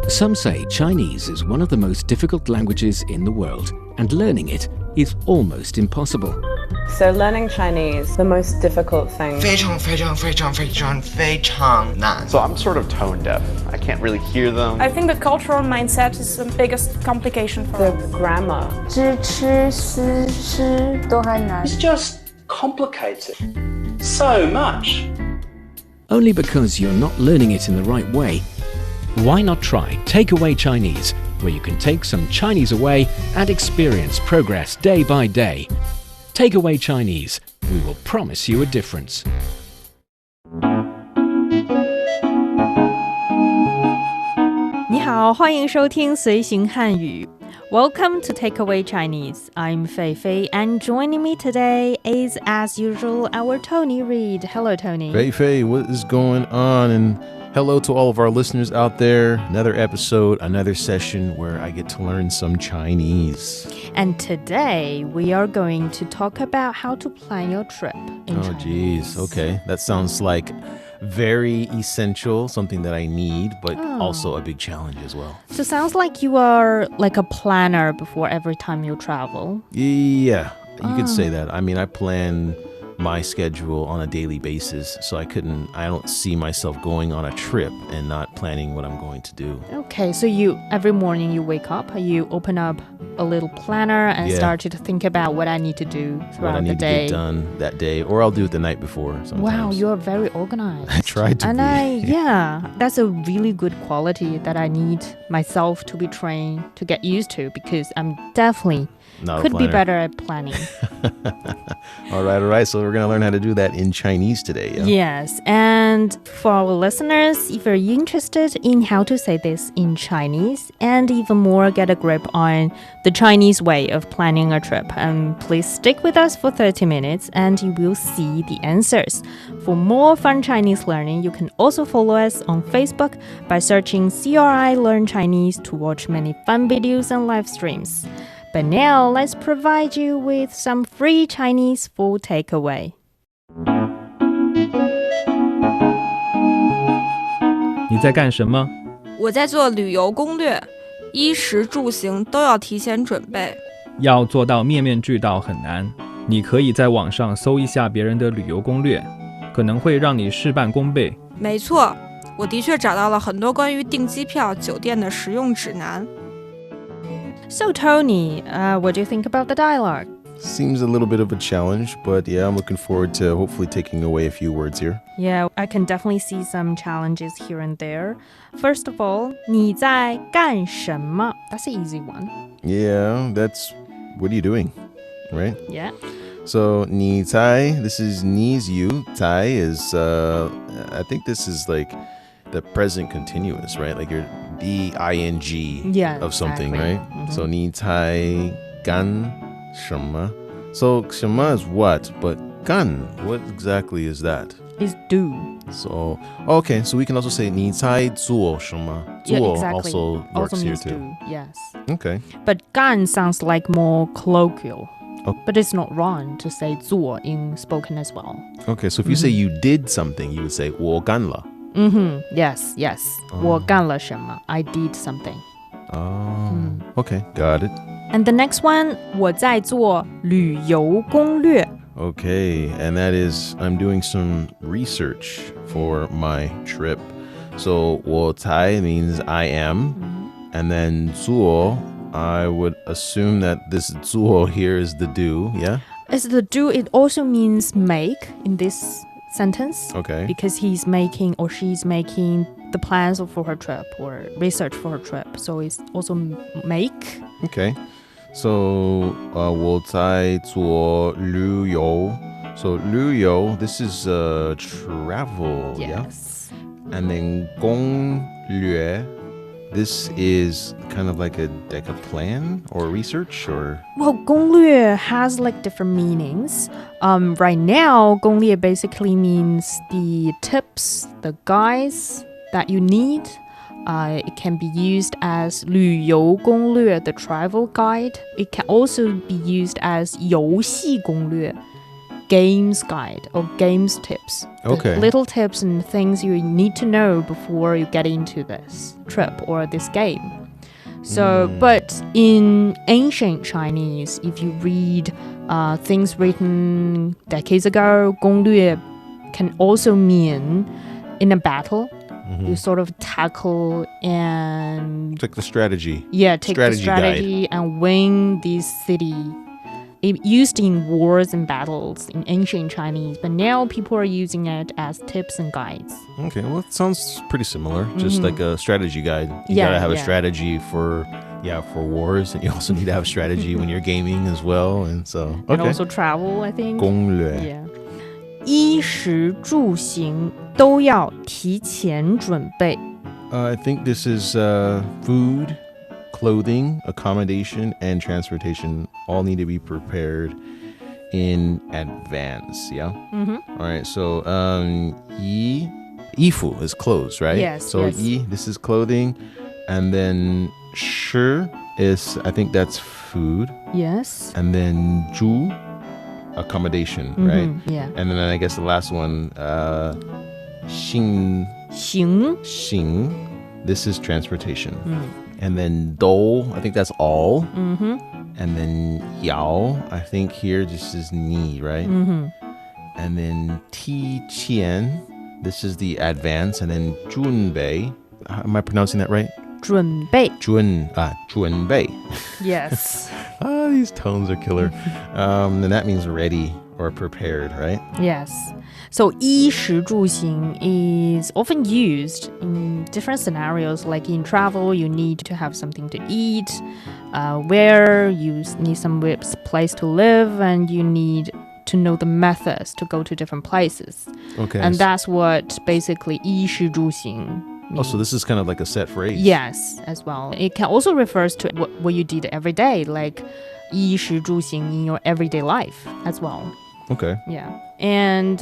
Some say Chinese is one of the most difficult languages in the world, and learning it is almost impossible. So learning Chinese, the most difficult thing. 非常非常非常非常非常难 So I'm sort of tone deaf. I can't really hear them. I think the cultural mindset is the biggest complication for The us. grammar. 知吃思吃都还难 It's just complicated so much. Only because you're not learning it in the right way. Why not try Takeaway Chinese, where you can take some Chinese away and experience progress day by day. Takeaway Chinese, we will promise you a difference. 你好，欢迎收听随行汉语。Welcome to Takeaway Chinese. I'm Fei Fei, and joining me today is, as usual, our Tony Reid. Hello, Tony. Fei Fei, what is going on? And hello to all of our listeners out there. Another episode, another session where I get to learn some Chinese. And today we are going to talk about how to plan your trip in Chinese. Geez. Okay. That sounds like very essential, something that I need, but also a big challenge as well. So sounds like you are like a planner before every time you travel. Yeah, you could say that. I mean, I plan my schedule on a daily basis, so I don't see myself going on a trip and not planning what I'm going to do. Okay, so every morning you wake up, you open up a little planner and start to think about what I need to do throughout what I need the day. to get done that day, or I'll do it the night before sometimes. Wow, you're very organized. I tried to be. That's a really good quality that I need myself to be trained to get used to, because I'm definitely could be better at planning. All right. So we're going to learn how to do that in Chinese today. Yeah? Yes. And for our listeners, if you're interested in how to say this in Chinese and even more get a grip on the Chinese way of planning a trip, please stick with us for 30 minutes and you will see the answers. For more fun Chinese learning, you can also follow us on Facebook by searching CRI Learn Chinese to watch many fun videos and live streams. But now, let's provide you with some free Chinese for takeaway. 你在干什么？我在做旅游攻略，衣食住行都要提前准备。要做到面面俱到很难，你可以在网上搜一下别人的旅游攻略，可能会让你事半功倍。没错，我的确找到了很多关于订机票、酒店的实用指南。So Tony, what do you think about the dialogue? Seems a little bit of a challenge, but yeah, I'm looking forward to hopefully taking away a few words here. Yeah, I can definitely see some challenges here and there. First of all, 你在干什么? That's an easy one. Yeah, that's what are you doing, right? Yeah. So 你在, this is 你's you. 在 is, I think this is like the present continuous, right? Like you're ing of something, right? Mm-hmm. So 你在干什么? So 什么 is what, but 干, what exactly is that? Is do. So, okay, so we can also say 你在做什么? 做 Yeah, exactly. also works here means too. do, yes. Okay. But 干 sounds like more colloquial. Oh. But it's not wrong to say 做 in spoken as well. Okay, so if you say you did something, you would say 我干了. Yes. 我干了什么? I did something. Okay, got it. And the next one, 我在做旅游攻略. Okay, and that is I'm doing some research for my trip. So 我在 means I am, and then 做, I would assume that this 做 here is the do, yeah? As the do, it also means make in this sentence. Okay. Because he's making or she's making the plans for her trip or research for her trip. So it's also make. Okay. So 我在做旅游. So 旅游, this is travel, Yes. yeah? And then 攻略, this is kind of like a plan or research or? Well, 攻略 has like different meanings. Right now, 攻略 basically means the tips, the guides that you need. It can be used as 旅游攻略, the travel guide. It can also be used as 游戏攻略, games guide or games tips. Okay. The little tips and things you need to know before you get into this trip or this game. So, but in ancient Chinese, if you read things written decades ago, 攻略 can also mean in a battle. You sort of tackle and It's like the strategy. take the strategy and win this city. It used in wars and battles in ancient Chinese, but now people are using it as tips and guides. Okay, well, it sounds pretty similar. Just like a strategy guide. You gotta have a strategy for wars, and you also need to have a strategy when you're gaming as well. And so, okay. And also travel, I think. 攻略. Yeah. 衣食住行都要提前准备. I think this is food, clothing, accommodation, and transportation all need to be prepared in advance. Yeah. All right. So, 衣服 is clothes, right? Yes. So, yes. 衣 this is clothing, and then 食 is, I think that's food, Yes. and then 住 accommodation, right? Yeah. And then I guess the last one, 行 行 this is transportation. And then 都 I think that's all. And then 要 I think here this is ni, right? And then 提前 this is the advance. And then 准备 am I pronouncing that right? 准备 准备. Yes. These tones are killer. And that means ready or prepared, right? Yes. So 衣食住行 is often used in different scenarios. Like in travel, you need to have something to eat. Where you need some place to live, and you need to know the methods to go to different places. Okay. And that's what basically 衣食住行 means. Oh, so this is kind of like a set phrase. Yes, as well. It can also refers to what you did every day, like 衣食住行 in your everyday life as well. Okay. Yeah. And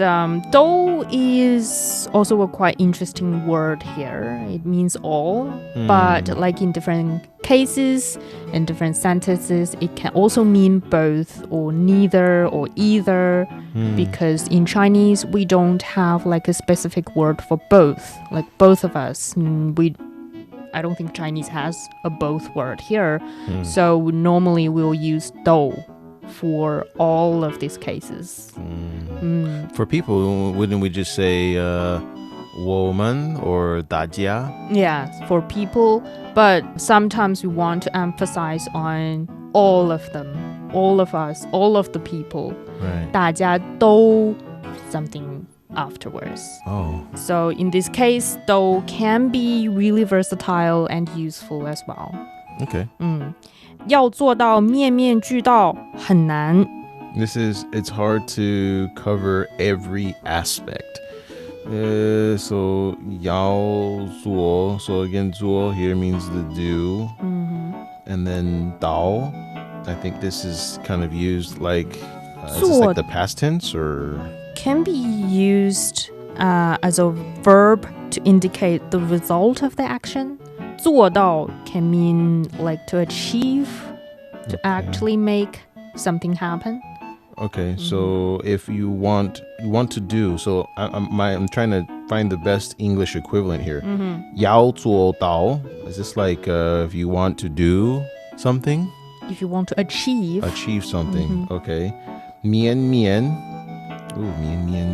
都 is also a quite interesting word here. It means all, but like in different cases and different sentences, it can also mean both or neither or either, because in Chinese, we don't have like a specific word for both. Like both of us, I don't think Chinese has a both word here. So normally we'll use 都 for all of these cases. For people, wouldn't we just say 我们 or 大家? Yeah, for people, but sometimes we want to emphasize on all of them, all of us, all of the people. Right. 大家都 something afterwards. Oh. So in this case, 都 can be really versatile and useful as well. Okay. 要做到面面俱到很难. It's hard to cover every aspect. So 要做, so again, 做 here means the do. And then 到, I think this is kind of used like, is this like the past tense or? Can be used as a verb to indicate the result of the action. 做到 can mean like to achieve, to actually make something happen. Okay, so if you want to do, so I'm trying to find the best English equivalent here. 要做到 is this like if you want to do something? If you want to achieve something, okay. 面面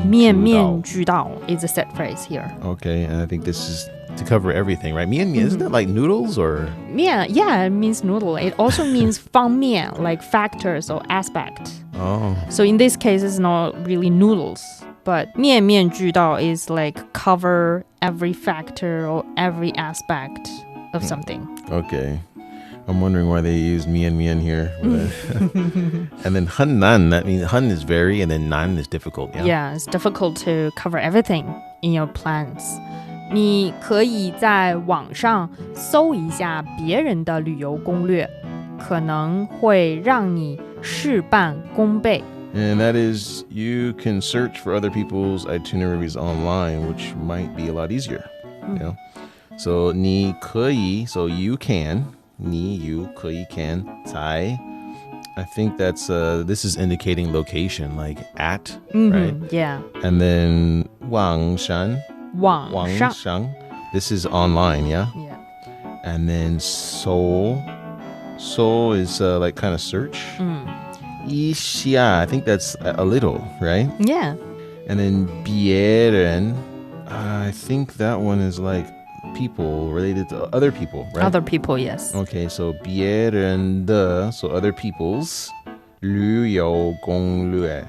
面面俱到 is a set phrase here. Okay, and I think this is to cover everything, right? 面面 isn't that like noodles or? 面 yeah, it means noodle. It also means 方面 like factors or aspect. Oh. So in this case, it's not really noodles, but 面面俱到 is like cover every factor or every aspect of something. Okay. I'm wondering why they use mian here. And then 很难, that means 很 is very, and then 难 is difficult. Yeah? Yeah, it's difficult to cover everything in your plans. 你可以在网上搜一下别人的旅游攻略，可能会让你事半功倍。 And that is, you can search for other people's itineraries online, which might be a lot easier. You know? So 你可以, so you can, 你 you 可以 can 在 I think that's this is indicating location, like at, right? Yeah. And then 网上网上 this is online, yeah? Yeah. And then so is like kind of search. 一下 I think that's a little, right? Yeah. And then 别人 I think that one is like people related to other people, right? Other people, yes. Okay, so 别人的 so other people's 旅游攻略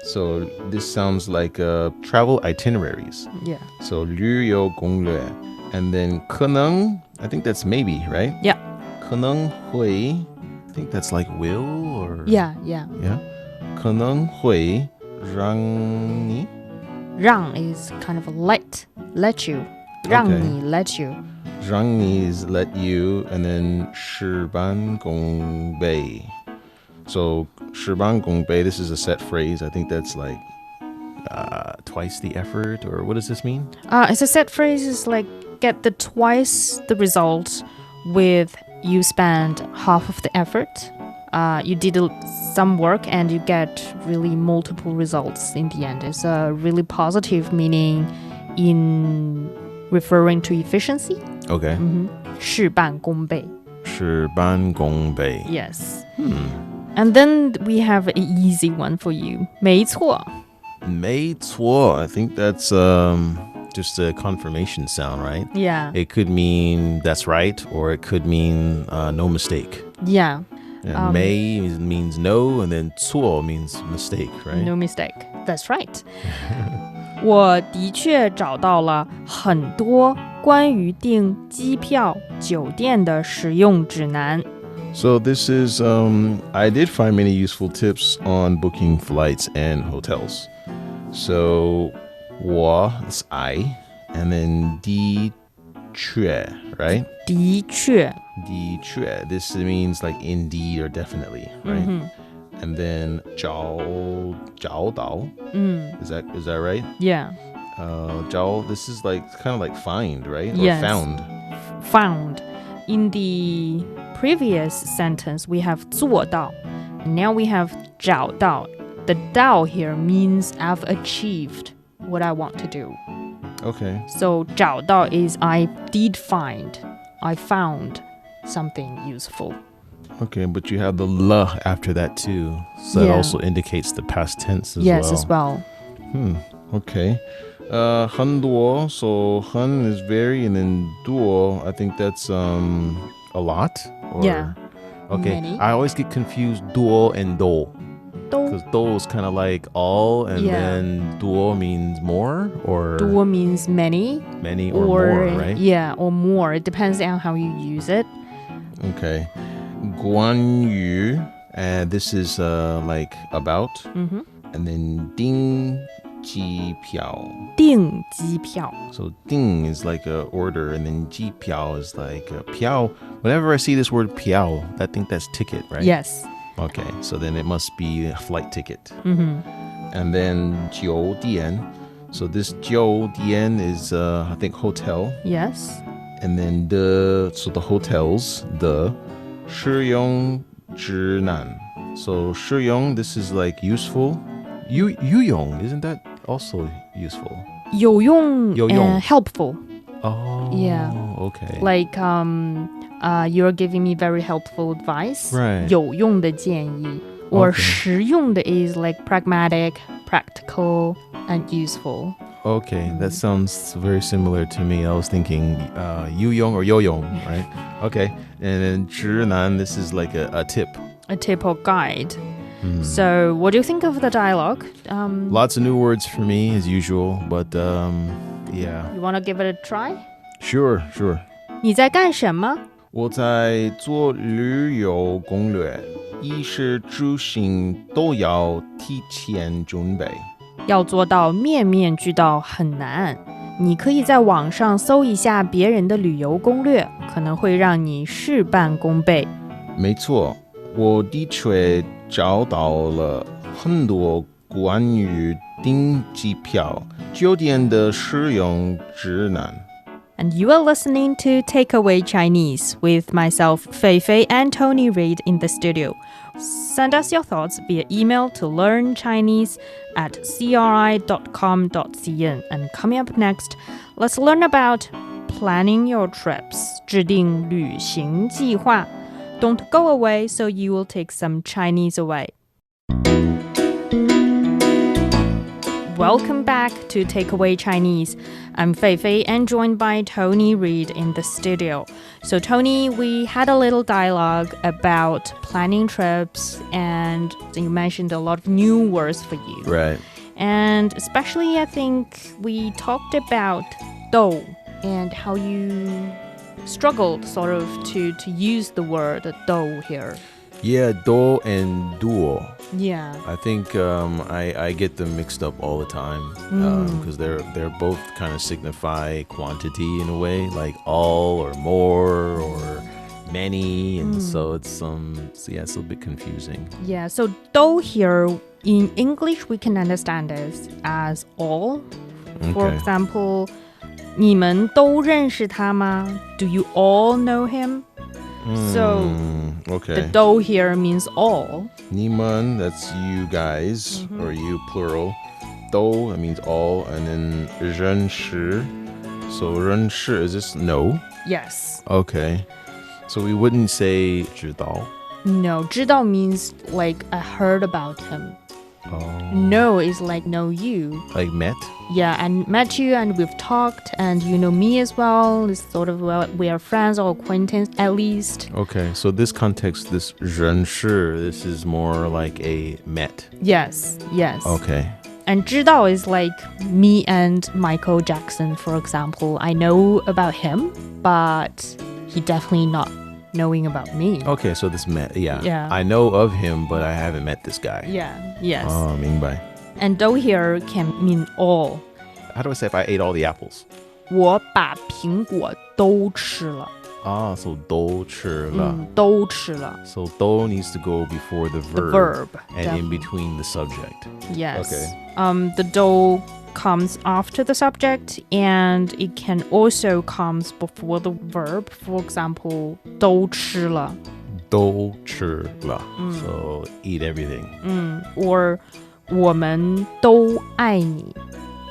so this sounds like travel itineraries. Yeah. So 旅游攻略 and then 可能 I think that's maybe, right? Yeah. 可能会 I think that's like will or Yeah. yeah 可能会让你让 is kind of let you. 让你 let you. 让你 is let you, and then 事半功倍. So 事半功倍, this is a set phrase. I think that's like twice the effort, or what does this mean? It's a set phrase is like get the twice the result with you spend half of the effort. You did some work and you get really multiple results in the end. It's a really positive meaning in referring to efficiency. Okay. 事半功倍. 事半功倍. Yes. And then we have an easy one for you. 没错. 没错. I think that's just a confirmation sound, right? Yeah. It could mean that's right, or it could mean no mistake. Yeah. And 没 means no, and then 错 means mistake, right? No mistake. That's right. 我的确找到了很多关于订机票、酒店的实用指南。So this is, I did find many useful tips on booking flights and hotels. So 我 is I, and then 的确, right? 的确. 的确, this means like indeed or definitely, right? And then 找到, is that right? Yeah. 找, this is like kind of like find, right? Or Yes. found. In the previous sentence, we have 做到. Now we have 找到. The 到 here means I've achieved what I want to do. Okay. So 找到 is I did find. I found something useful. Okay, but you have the la after that too. So that Yeah. also indicates the past tense as Yes, well. as well. Okay. 很多, so 很 is very, and then 多, I think that's a lot. Or, Yeah. Okay. Many. I always get confused 多 and 多. Because 多 is kind of like all, and Yeah. then 多 means more, or 多 means many. many or more, right? Yeah, or more. It depends on how you use it. Okay. 关于, and this is like about. And then 订机票. 订机票. So 订 is like a order, and then 机票 is like a 票. Whenever I see this word 票, I think that's ticket, right? Yes. Okay, so then it must be a flight ticket. And then 酒店. So this 酒店 is I think hotel. Yes. And then so the hotels, the 使用指南. So 使用, this is like useful. 有用, isn't that also useful? 有用有用. Helpful. Oh, Yeah. Okay. Like you're giving me very helpful advice. Right. 有用的建议. Or Okay. 实用的 is like pragmatic, practical, and useful. Okay, that sounds very similar to me. I was thinking 有用 or 有用, right? Okay, and then 指南, this is like a tip. A tip or guide. So, what do you think of the dialogue? Lots of new words for me as usual, but yeah. You want to give it a try? Sure. 你在干什么？我在做旅游攻略，衣食住行都要提前准备。要做到面面俱到很难。你可以在网上搜一下别人的旅游攻略，可能会让你事半功倍。没错，我的确找到了很多关于订机票、酒店的使用指南。And you are listening to Takeaway Chinese with myself, Fei Fei and Tony Reid in the studio. Send us your thoughts via email to learnchinese@cri.com.cn. And coming up next, let's learn about planning your trips. 制定旅行计划. Don't go away, so you will take some Chinese away. Welcome back to Takeaway Chinese. I'm Fei Fei and joined by Tony Reed in the studio. So Tony, we had a little dialogue about planning trips and you mentioned a lot of new words for you. Right. And especially I think we talked about dou and how you struggled sort of to use the word dou here. Yeah, do and duo. Yeah. I think I get them mixed up all the time because they're both kind of signify quantity in a way, like all or more or many, and so it's it's a little bit confusing. Yeah, so dou here in English we can understand this as all. For example, 你们都认识他吗? Do you all know him? So the dou here means all. 你们, that's you guys, or you plural. 都, that means all, and then 认识. So 认识, is this know? Yes. Okay. So we wouldn't say 知道. No, 知道 means like I heard about him. Know is like know you. Like met? Yeah, and met you and we've talked and you know me as well. It's sort of we are friends or acquaintance at least. Okay, so this context, this 认识, this is more like a met. Yes. Okay. And 知道 is like me and Michael Jackson, for example. I know about him, but he definitely not knowing about me. Okay, so this met, yeah. Yeah. I know of him, but I haven't met this guy. Yeah, yes. 明白. And dou here can mean all. How do I say if I ate all the apples? 我把苹果都吃了. So 都吃了. 都吃了. So 都 needs to go before the verb. The verb. And definitely. in between the subject. Yes. Okay. The dou comes after the subject and it can also comes before the verb. For example, 都吃了. 都吃了. So eat everything. Or 我们都爱你.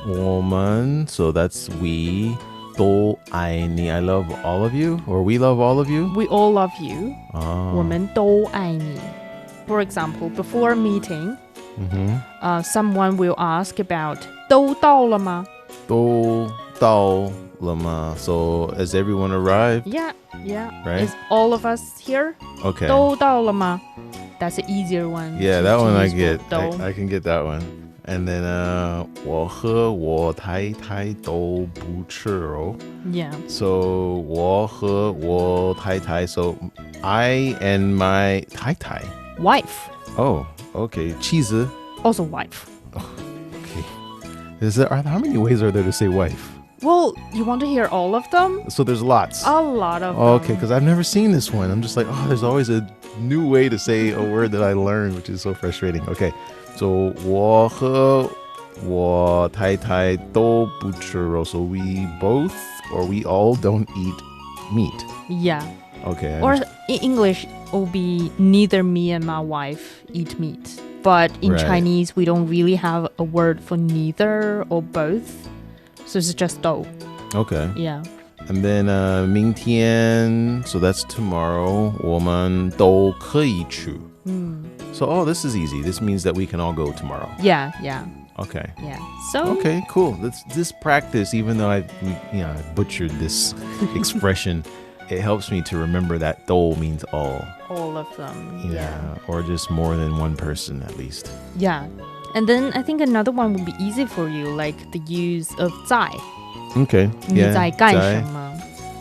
我们, so that's we. 都爱你, I love all of you, or we love all of you. We all love you. 我们都爱你. For example, before a meeting, someone will ask about 都到了吗? 都到了吗? So has everyone arrived? Yeah. Right? Is all of us here? Okay. 都到了吗? That's an easier one. Yeah, to that one I use get. for 都. I can get that one. And then 我和我太太都不吃肉. Yeah. So 我和我太太. So I and my 太太. Wife. Oh, okay. 妻子. Also wife. Okay. How many ways are there to say wife? Well, you want to hear all of them? So there's lots. A lot of them. Okay, because I've never seen this one. I'm just like, there's always a new way to say a word that I learned, which is so frustrating. Okay, so 我和我太太都不吃肉. So we both or we all don't eat meat. Yeah. Okay. Or in English, it will be neither me and my wife eat meat. But in Chinese, we don't really have a word for neither or both. So it's just 都. Okay. Yeah. And then 明天, so that's tomorrow. 我们都可以去. So this is easy. This means that we can all go tomorrow. Yeah. Okay. Yeah. So Okay, cool. This practice, even though I butchered this expression, it helps me to remember that 都 means all. all of them. Yeah. Or just more than one person at least. Yeah. And then I think another one would be easy for you, like the use of 在. Okay. 你在干什么?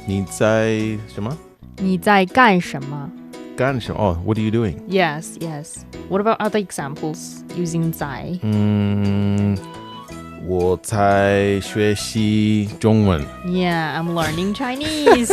你在什么? 你在干什么? 干什么? Oh, what are you doing? Yes. What about other examples using 在? 我在学习中文. Yeah, I'm learning Chinese.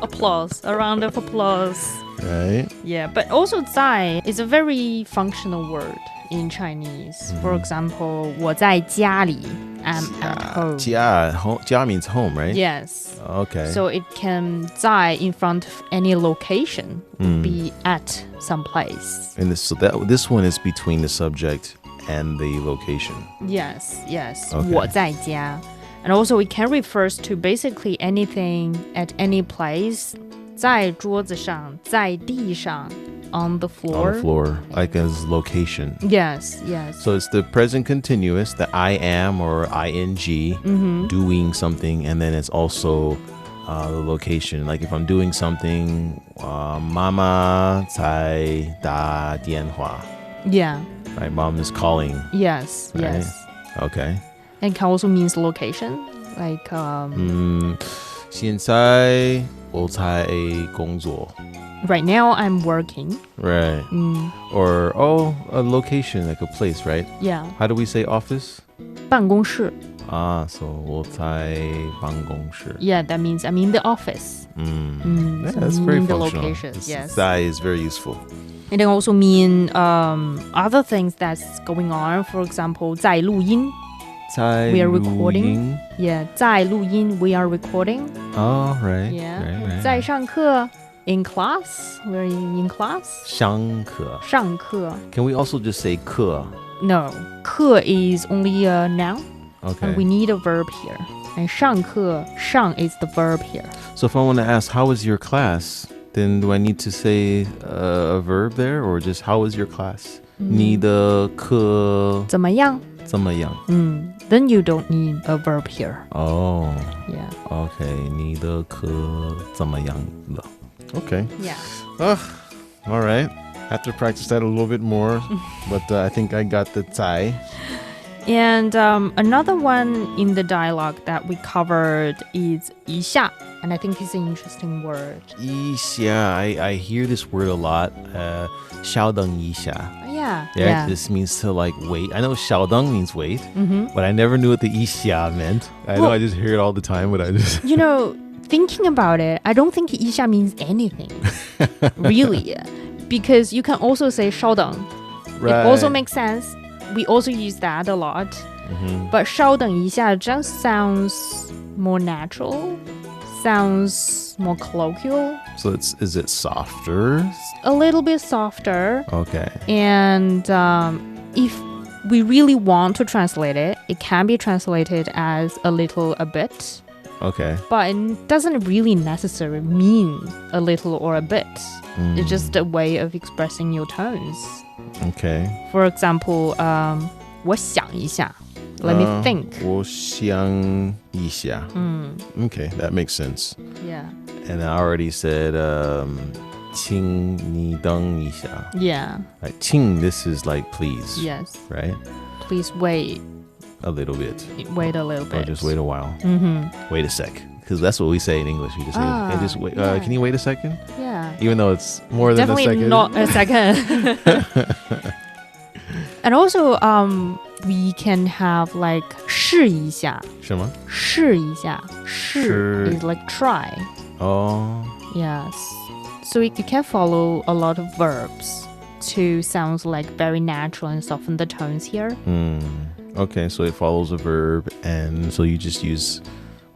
Applause. A round of applause. Right? Yeah, but also 在 is a very functional word in Chinese. For example, 我在家里. am at home. 家 means home, right? Yes. Okay. So it can 在 in front of any location, be at some place. And this one is between the subject and the location. Yes. Okay. 我在家. And also it can refers to basically anything at any place. 在桌子上，在地上 on the floor. On the floor, like as location. Yes. So it's the present continuous, the I am or ing, doing something, and then it's also the location. Like if I'm doing something, 妈妈在打电话. Yeah. Right, mom is calling. Yes. Right? Okay. And can also means location. Like 现在我在工作. right now I'm working. Right. Or a location, like a place, right? Yeah. How do we say office? 办公室. So 我在办公室. Yeah, that means I'm in the office. Yeah, So that's very meaning the functional. location. Yes. That is very useful. It can also mean other things that's going on. For example, 在录音. We are recording. Yeah, 在录音, we are recording. Oh, right. Yeah. Right. 在上课, in class. We're in class. 上课. 上课. Can we also just say 课? No, 课 is only a noun. Okay. And we need a verb here. And 上课, 上 is the verb here. So if I want to ask, how was your class? Then do I need to say a verb there, or just how was your class? 你的课怎么样? 怎么样? Then you don't need a verb here. Oh. Yeah. Okay. 你的课怎么样了? Okay. Yeah. All right. Have to practice that a little bit more, but I think I got the 在. And another one in the dialogue that we covered is 一下. And I think it's an interesting word. 一下, I hear this word a lot. 稍等一下. Yeah. This means to like wait. I know 稍等 means wait, but I never knew what the 一下 meant. I know I just hear it all the time, but I just... You know, thinking about it, I don't think 一下 means anything. Really. Because you can also say 稍等. Right. It also makes sense. We also use that a lot. But 稍等一下 just sounds more natural, sounds more colloquial. So is it softer? A little bit softer. Okay. And if we really want to translate it, it can be translated as a little, a bit. Okay. But it doesn't really necessarily mean a little or a bit. It's just a way of expressing your tones. Okay. For example, 我想一下. Let me think. 我想一下. Okay, that makes sense. Yeah. And I already said 请你等一下. Yeah. Like 请, this is like please. Yes. Right? Please wait. A little bit. Wait a little bit. Or just wait a while. Wait a sec. Because that's what we say in English. We just say, hey, just wait. Yeah. Can you wait a second? Yeah. Even though it's more than Definitely a second. not a second. And also, we can have like 试一下. 什么? 试一下. 试 is like try. Oh. Yes. So you can follow a lot of verbs to sound like very natural and soften the tones here. Okay, so it follows a verb, and so you just use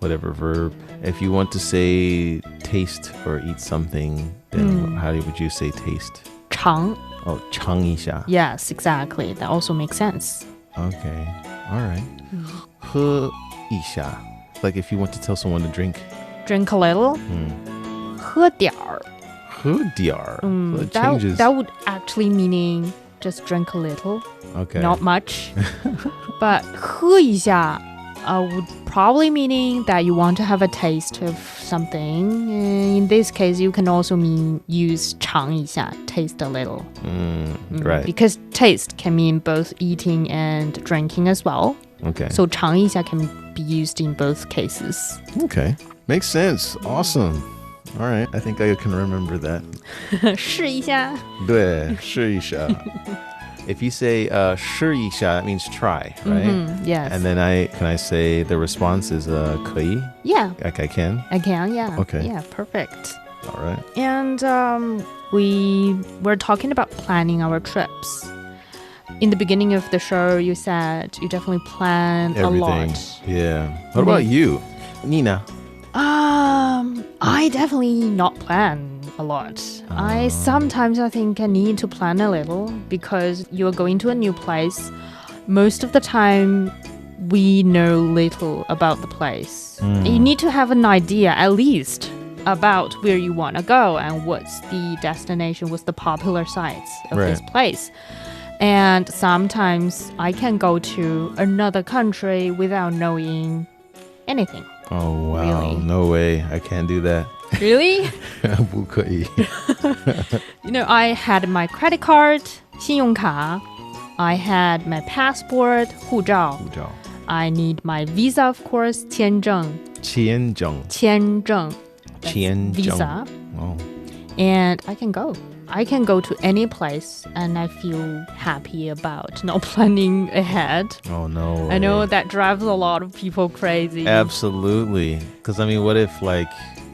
whatever verb. If you want to say taste or eat something, then how would you say taste? 尝. Oh, 尝一下. Yes, exactly. That also makes sense. Okay, all right. 喝一下. Like if you want to tell someone to drink. Drink a little. 喝点儿. 喝点儿. So it changes. That would actually meaning just drink a little. Okay. Not much. But 喝一下 would probably meaning that you want to have a taste of something. In this case, you can also use 尝一下, taste a little. Right. Because taste can mean both eating and drinking as well. Okay. So 尝一下 can be used in both cases. Okay. Makes sense. Awesome. All right. I think I can remember that. 试一下. 对，试一下. If you say 试一下, that means try, right? Yes. And then can I say the response is 可以? Yeah. Like I can? I can, yeah. Okay. Yeah, perfect. All right. And we were talking about planning our trips. in the beginning of the show, you said you definitely plan Everything. a lot. Yeah. What about you, Nina? I definitely not plan a lot. I think I need to plan a little because you're going to a new place. Most of the time, we know little about the place. You need to have an idea, at least, about where you want to go and what's the destination, what's the popular sites of this place. And sometimes I can go to another country without knowing anything. Oh, wow. Really? No way. I can't do that. Really? 不可以. You know, I had my credit card, 信用卡. I had my passport, 护照. I need my visa, of course, 签证. 签证. Visa. Oh. And I can go. I can go to any place and I feel happy about not planning ahead. Oh, no way. I know that drives a lot of people crazy. Absolutely. Because, I mean, what if, like,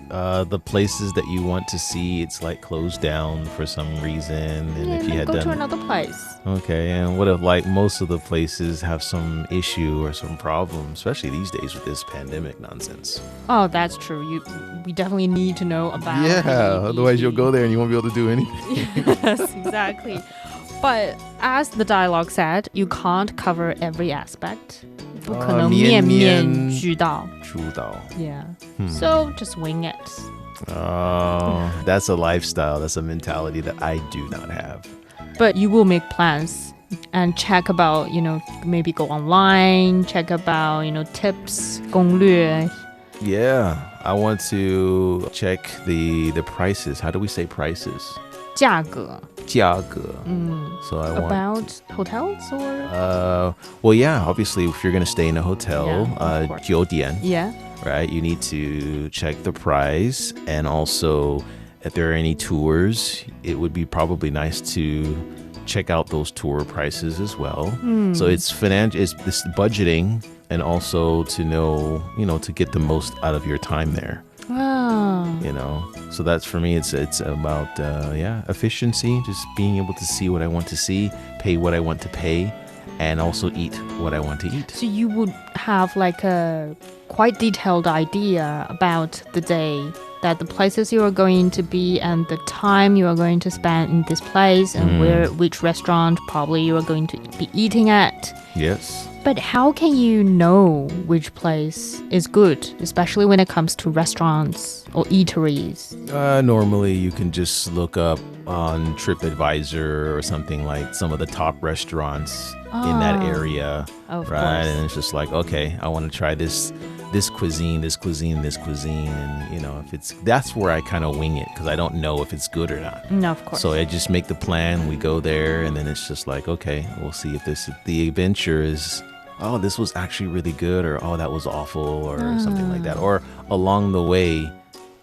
the places that you want to see, it's, like, closed down for some reason? And if you had go done... to another place. Okay, and what if, like, most of the places have some issue or some problem, especially these days with this pandemic nonsense? Oh, that's true. We definitely need to know about otherwise you'll go there and you won't be able to do anything. Yes, exactly. But as the dialogue said, you can't cover every aspect. 不可能面面俱到. Yeah. So just wing it. Oh, that's a lifestyle. That's a mentality that I do not have. But you will make plans and check about, maybe go online, check about, tips, 攻略. Yeah, I want to check the prices. How do we say prices? 价格. 价格. So I want... About hotels or? Well, yeah, obviously if you're going to stay in a hotel, 酒店, yeah. Right, you need to check the price, and also if there are any tours, it would be probably nice to check out those tour prices as well. So it's this budgeting, and also to know, to get the most out of your time there. So that's, for me, it's about efficiency, just being able to see what I want to see, pay what I want to pay, and also eat what I want to eat. So you would have like a quite detailed idea about the day, that the places you are going to be and the time you are going to spend in this place, and which restaurant probably you are going to be eating at. Yes. But how can you know which place is good, especially when it comes to restaurants or eateries? Normally, you can just look up on TripAdvisor or something, like some of the top restaurants in that area, of right? Course. And it's just like, okay, I want to try this cuisine, and that's where I kind of wing it, because I don't know if it's good or not. No, of course. So I just make the plan, we go there, and then it's just like, okay, we'll see if the adventure is, oh, this was actually really good, or oh, that was awful, or something like that. Or along the way,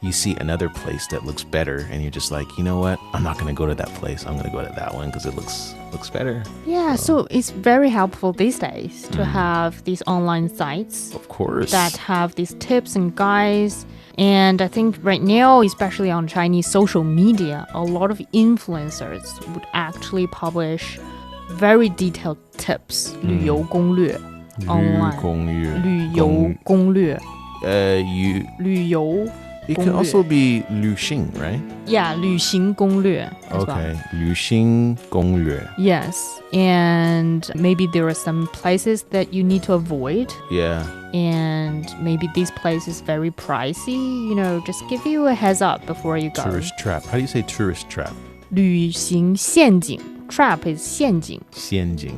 you see another place that looks better, and you're just like, you know what? I'm not going to go to that place. I'm going to go to that one because it looks better. Yeah, so it's very helpful these days to have these online sites. Of course. That have these tips and guides. And I think right now, especially on Chinese social media, a lot of influencers would actually publish very detailed tips, 旅游攻略 online. 旅游攻略 旅游 It can also be 旅行, right? Yeah, 旅行攻略 as okay, well. 旅行攻略 Yes, and maybe there are some places that you need to avoid. Yeah. And maybe this place is very pricey, just give you a heads up before you go. Tourist trap. How do you say tourist trap? 旅行陷阱 Trap is 陷阱. 陷阱.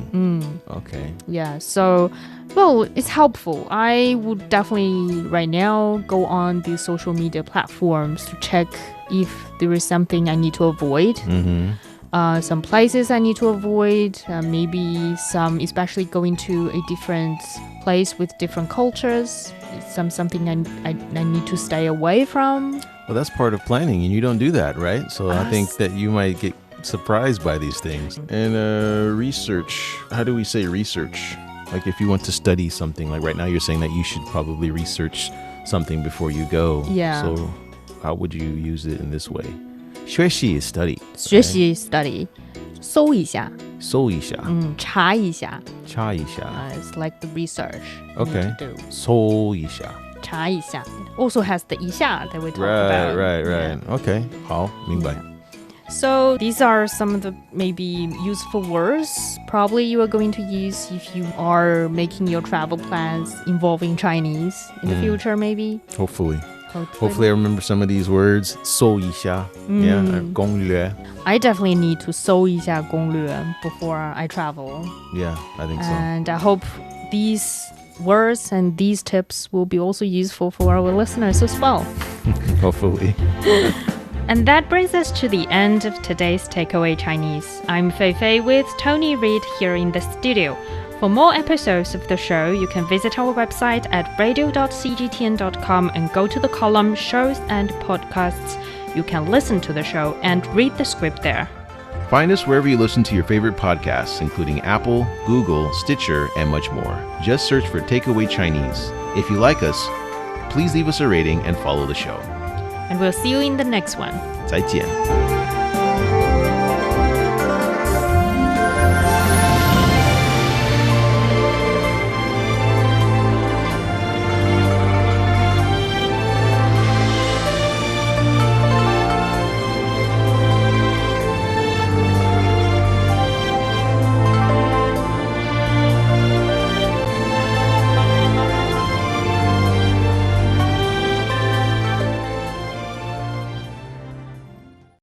Okay. Yeah, so, well, it's helpful. I would definitely right now go on these social media platforms to check if there is something I need to avoid. Some places I need to avoid, maybe some, especially going to a different place with different cultures, something I need to stay away from. Well, that's part of planning, and you don't do that, right? So I think that you might get surprised by these things. And research, how do we say research? Like if you want to study something, like right now you're saying that you should probably research something before you go. Yeah. So how would you use it in this way? 学习 is study. 学习 study. 搜一下搜一下查一下查一下 It's like the research you Okay. need to do. 搜一下查一下 also has the 一下 that we talked Right, about. right, Yeah. right. Okay. 好，明白。 So these are some of the maybe useful words probably you are going to use if you are making your travel plans involving Chinese in the future maybe. Hopefully I remember some of these words. 搜一下 Yeah, 攻略 I definitely need to 搜一下攻略 before I travel. Yeah, I think so. And I hope these words and these tips will be also useful for our listeners as well. Hopefully. And that brings us to the end of today's Takeaway Chinese. I'm Fei Fei with Tony Reid here in the studio. For more episodes of the show, you can visit our website at radio.cgtn.com and go to the column Shows and Podcasts. You can listen to the show and read the script there. Find us wherever you listen to your favorite podcasts, including Apple, Google, Stitcher, and much more. Just search for Takeaway Chinese. If you like us, please leave us a rating and follow the show. And we'll see you in the next one. 再见。